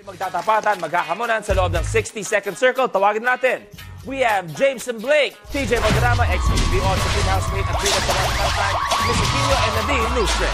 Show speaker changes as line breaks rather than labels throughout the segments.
Magtatapatan, magkakamunan sa loob ng 60-second circle. Tawagin natin. We have James and Blake, TJ Valderrama, ex-BB on Supreme Housemate at Rita Sabang, Miss Aquino, and Nadine Lustre.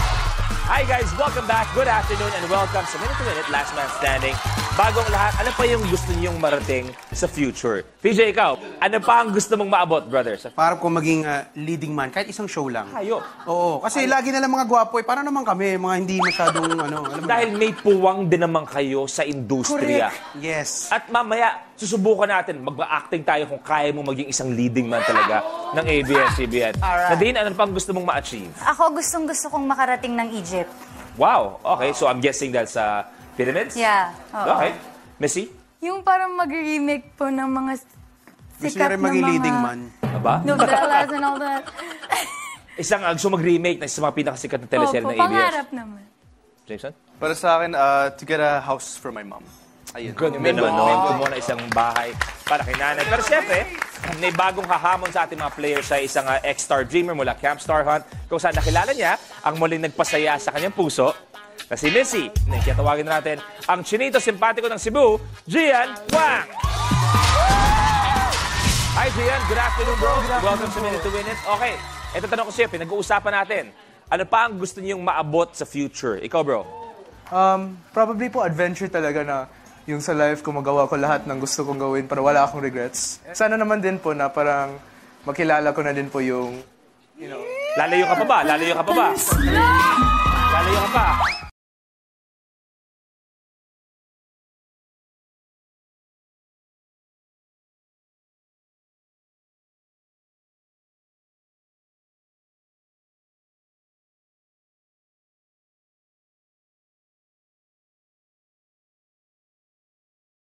Hi guys, welcome back. Good afternoon and welcome sa Minute to Minute Last Man Standing. Bagong lahat, ano pa yung gusto niyong marating sa future? PJ, ikaw, ano pa ang gusto mong maabot, brothers?
Para ko maging leading man, kahit isang show lang.
Hayop.
Oo, kasi lagi na lang mga gwapo, para naman kami, mga hindi masyadong alam mo.
Dahil may puwang din naman kayo sa industriya.
Correct. Yes.
At mamaya, susubukan natin, mag-acting tayo kung kaya mo maging isang leading man talaga ng ABS-CBN.
Alright.
Nadine, ano pang gusto mong ma-achieve?
Ako gusto kong makarating ng Egypt.
Wow, okay. So I'm guessing dahil sa pyramids?
Yeah. Oo.
Okay. Missy?
Yung parang mag-remake po ng mga
Gusto
sikat
niya rin
na
maging
mga
leading man.
Aba?
novelas and all that.
Isang gusto mag-remake na sa mga pinakasikat na teleserye
Opo,
ng ABS.
pangarap naman.
Jason?
Para sa akin, to get a house for my mom. Ayun.
Ganun naman, no? Mento mo na isang bahay para kay nanay. Pero siyempre, may bagong hahamon sa ating mga players sa isang ex-star dreamer mula Camp Star Hunt kung saan nakilala niya ang muling nagpasaya sa kanyang puso na si Missy. Kaya tawagin na natin ang chinito simpatiko ng Cebu, Gian Wang! Hi Gian, good afternoon bro. Welcome to Minute to Win It. Okay, ito tanong ko sa'yo, pinag-uusapan natin. Ano pa ang gusto niyong maabot sa future? Ikaw bro?
Probably po adventure talaga na yung sa life ko magawa ko lahat ng gusto kong gawin para wala akong regrets. Sana naman din po na parang makilala ko na din po yung,
Lalayo ka pa ba? Lalayo ka pa ba? Lalayo ka pa?